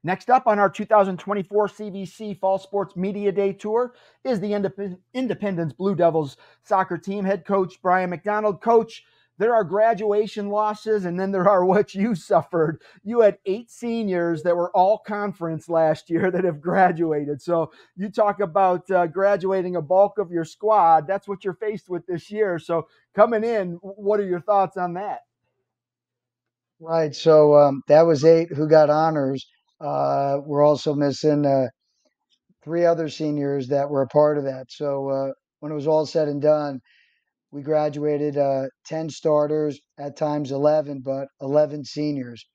Next up on our 2024 CVC Fall Sports Media Day Tour is the Independence Blue Devils soccer team. Head coach Brian McDonald. Coach, there are graduation losses, and then there are what you suffered. You had 8 seniors that were all conference last year that have graduated. So you talk about graduating a bulk of your squad. That's what you're faced with this year. So coming in, what are your thoughts on that? Right. So that was 8 who got honors. We're also missing 3 other seniors that were a part of that. So when it was all said and done, we graduated 10 starters, at times 11, but 11 seniors.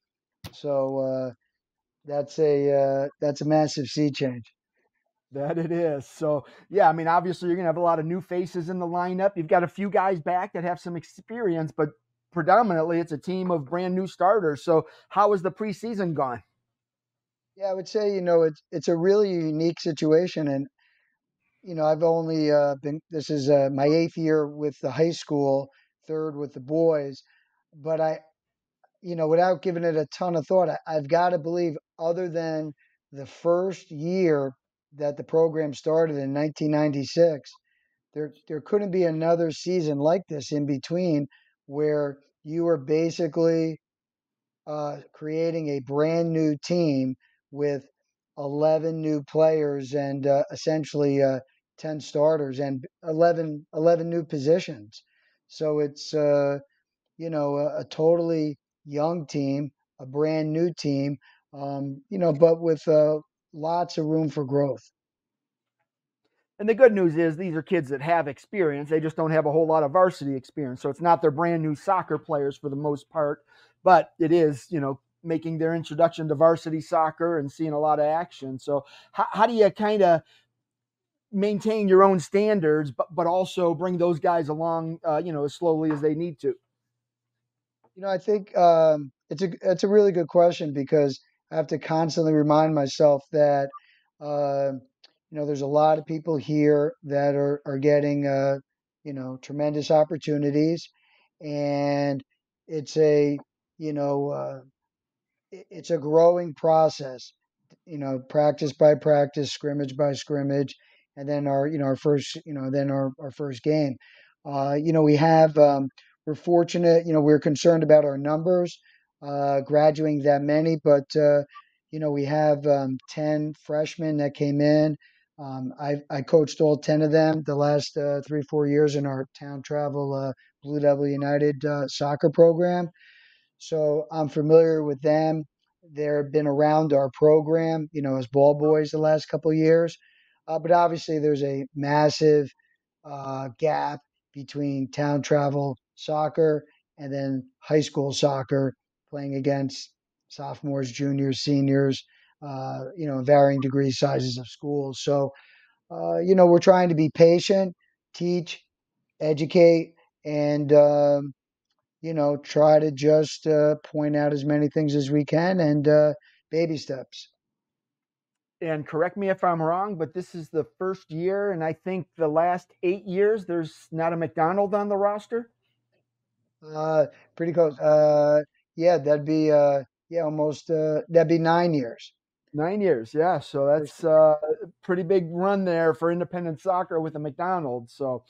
So that's a massive sea change. That it is. So, yeah, I mean, obviously, you're going to have a lot of new faces in the lineup. You've got a few guys back that have some experience, but predominantly it's a team of brand new starters. So, how has the preseason gone? Yeah, I would say it's a really unique situation, and I've only been this is my 8th year with the high school, third with the boys, but without giving it a ton of thought, I've got to believe, other than the first year that the program started in 1996, there couldn't be another season like this in between, where you are basically creating a brand new team with 11 new players and essentially 10 starters and eleven new positions. So it's a totally young team, a brand new team, but with lots of room for growth. And the good news is these are kids that have experience. They just don't have a whole lot of varsity experience. So, it's not their brand new soccer players for the most part, but it is, making their introduction to varsity soccer and seeing a lot of action. So, how do you kind of maintain your own standards, but also bring those guys along, as slowly as they need to? I think it's a really good question, because I have to constantly remind myself that uh, there's a lot of people here that are getting tremendous opportunities, and it's a you know it's a growing process. Practice by practice, scrimmage by scrimmage, and then our first then our first game. We have we're fortunate. We're concerned about our numbers, graduating that many, but we have 10 freshmen that came in. I coached all 10 of them the last 3-4 years in our town travel Blue Devil United soccer program. So I'm familiar with them. They've been around our program, as ball boys the last couple of years. But obviously, there's a massive gap between town travel soccer and then high school soccer, playing against sophomores, juniors, seniors, varying degree sizes of schools. So, we're trying to be patient, teach, educate, and try to just point out as many things as we can, and baby steps. And correct me if I'm wrong, but this is the first year, and I think the last 8 years, there's not a McDonald on the roster. Uh, Pretty close. Yeah, that'd be almost that'd be 9 years. 9 years, yeah. So First, that's a pretty big run there for independent soccer with a McDonald's. So,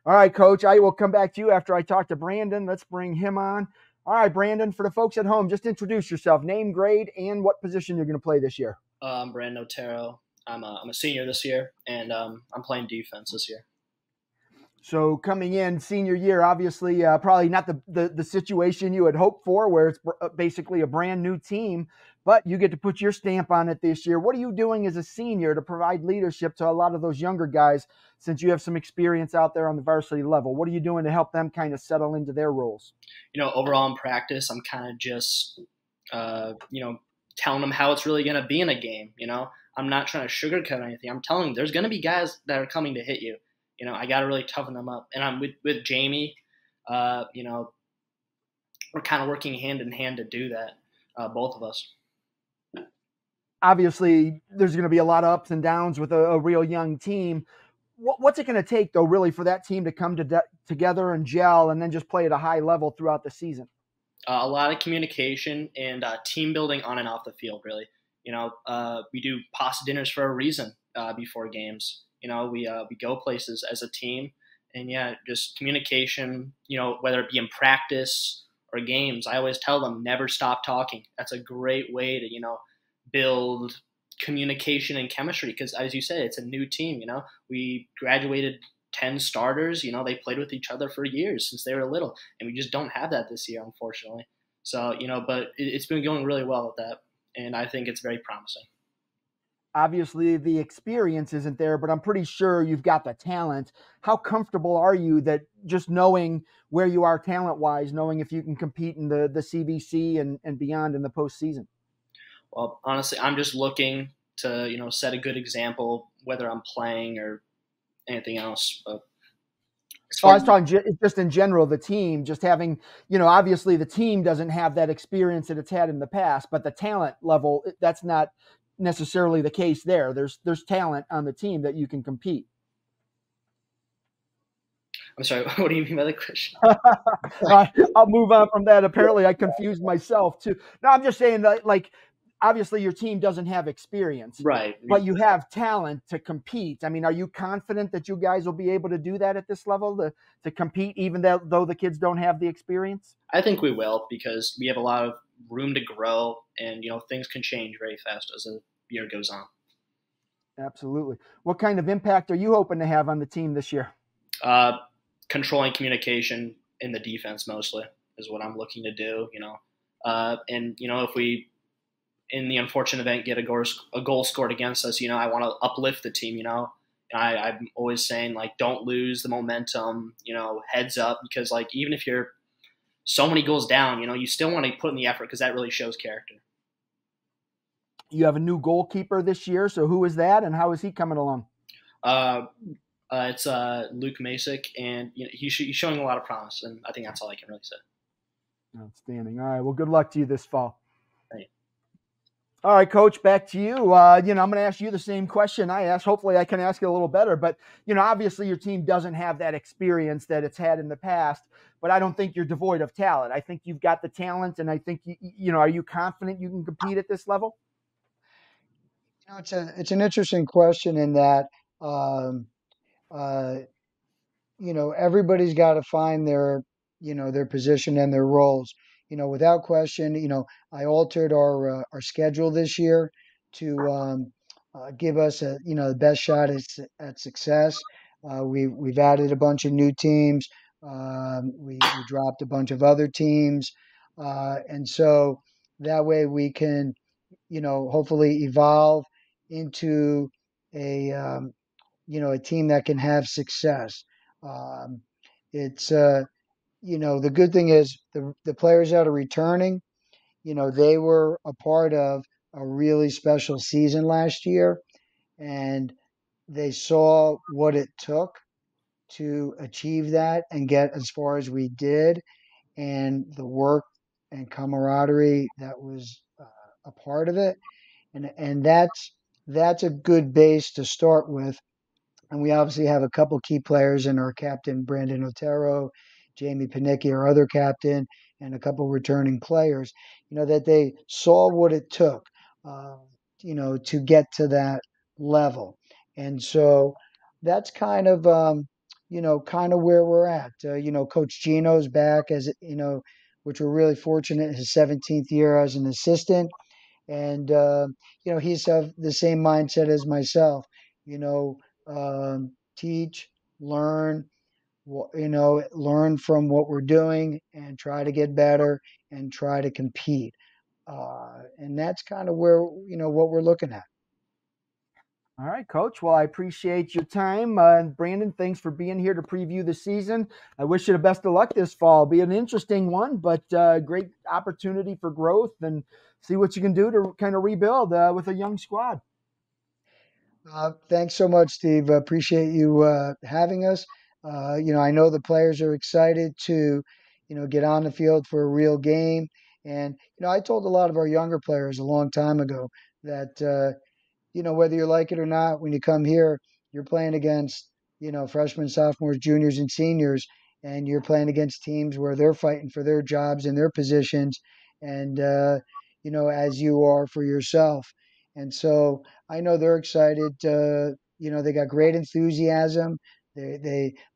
all right, Coach, I will come back to you after I talk to Brandon. Let's bring him on. All right, Brandon, for the folks at home, just introduce yourself, name, grade, and what position you're going to play this year. I'm Brandon Otero. I'm a senior this year, and I'm playing defense this year. So coming in senior year, obviously, probably not the situation you had hoped for, where it's basically a brand new team, but you get to put your stamp on it this year. What are you doing as a senior to provide leadership to a lot of those younger guys, since you have some experience out there on the varsity level? What are you doing to help them kind of settle into their roles? Overall in practice, I'm kind of just, telling them how it's really going to be in a game. I'm not trying to sugarcoat anything. I'm telling them there's going to be guys that are coming to hit you. I got to really toughen them up. And I'm with Jamie, we're kind of working hand in hand to do that, both of us. Obviously, there's going to be a lot of ups and downs with a real young team. What's it going to take, though, really, for that team to come together and gel and then just play at a high level throughout the season? A lot of communication and team building on and off the field, really. We do pasta dinners for a reason before games. We go places as a team, and yeah, just communication. Whether it be in practice or games, I always tell them never stop talking. That's a great way to build communication and chemistry because, as you said, it's a new team. We graduated 10 starters. They played with each other for years since they were little, and we just don't have that this year, unfortunately. So, but it's been going really well with that, and I think it's very promising. Obviously, the experience isn't there, but I'm pretty sure you've got the talent. How comfortable are you that just knowing where you are talent-wise, knowing if you can compete in the CVC and beyond in the postseason? Well, honestly, I'm just looking to, set a good example, whether I'm playing or anything else. But I was talking just in general, the team just having, obviously the team doesn't have that experience that it's had in the past, but the talent level, that's not necessarily the case there. There's talent on the team that you can compete. I'm sorry, what do you mean by the question? I'll move on from that. Apparently I confused myself too. No, I'm just saying that, like, obviously your team doesn't have experience, right? But you have talent to compete. I mean, are you confident that you guys will be able to do that at this level to compete, even though the kids don't have the experience? I think we will because we have a lot of room to grow, and things can change very fast as the year goes on. Absolutely. What kind of impact are you hoping to have on the team this year? Controlling communication in the defense mostly is what I'm looking to do. And if we, in the unfortunate event, get a goal scored against us, I want to uplift the team. I'm always saying, like, don't lose the momentum. Heads up, because even if you're so many goals down, you still want to put in the effort because that really shows character. You have a new goalkeeper this year, so who is that, and how is he coming along? It's Luke Masick, and he's showing a lot of promise, and I think that's all I can really say. Outstanding. All right, well, good luck to you this fall. Thank you. All right, Coach, back to you. I'm going to ask you the same question I asked. Hopefully I can ask it a little better, but, obviously your team doesn't have that experience that it's had in the past, but I don't think you're devoid of talent. I think you've got the talent, and I think, are you confident you can compete at this level? It's an interesting question in that, everybody's got to find their position and their roles. Without question, I altered our schedule this year to give us the best shot at success. We've added a bunch of new teams. We dropped a bunch of other teams, and so that way we can hopefully evolve into a team that can have success. It's the good thing is the players that are returning, they were a part of a really special season last year, and they saw what it took to achieve that and get as far as we did, and the work and camaraderie that was a part of it, and that's a good base to start with. And we obviously have a couple key players in our captain, Brandon Otero, Jamie Panicki, our other captain, and a couple returning players, that they saw what it took, to get to that level. And so that's kind of, kind of where we're at. Coach Gino's back which we're really fortunate, his 17th year as an assistant. And, he's of the same mindset as myself, teach, learn, learn from what we're doing and try to get better and try to compete. And that's kind of where, what we're looking at. All right, Coach. Well, I appreciate your time. Brandon, thanks for being here to preview the season. I wish you the best of luck this fall. It'll be an interesting one, but great opportunity for growth and see what you can do to kind of rebuild with a young squad. Thanks so much, Steve. Appreciate you having us. I know the players are excited to, get on the field for a real game. And, I told a lot of our younger players a long time ago that, whether you like it or not, when you come here, you're playing against, freshmen, sophomores, juniors, and seniors, and you're playing against teams where they're fighting for their jobs and their positions, and, as you are for yourself. And so I know they're excited. They got great enthusiasm.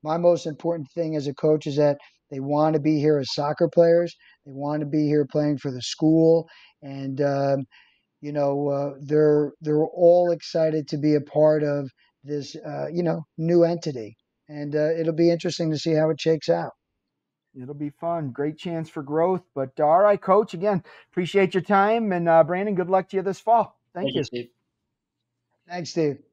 My most important thing as a coach is that they want to be here as soccer players. They want to be here playing for the school, and they're all excited to be a part of this new entity, and it'll be interesting to see how it shakes out. It'll be fun. Great chance for growth. But all right, Coach, again, appreciate your time. And Brandon, good luck to you this fall. Thank Thank you, you. Steve. Thanks, Steve.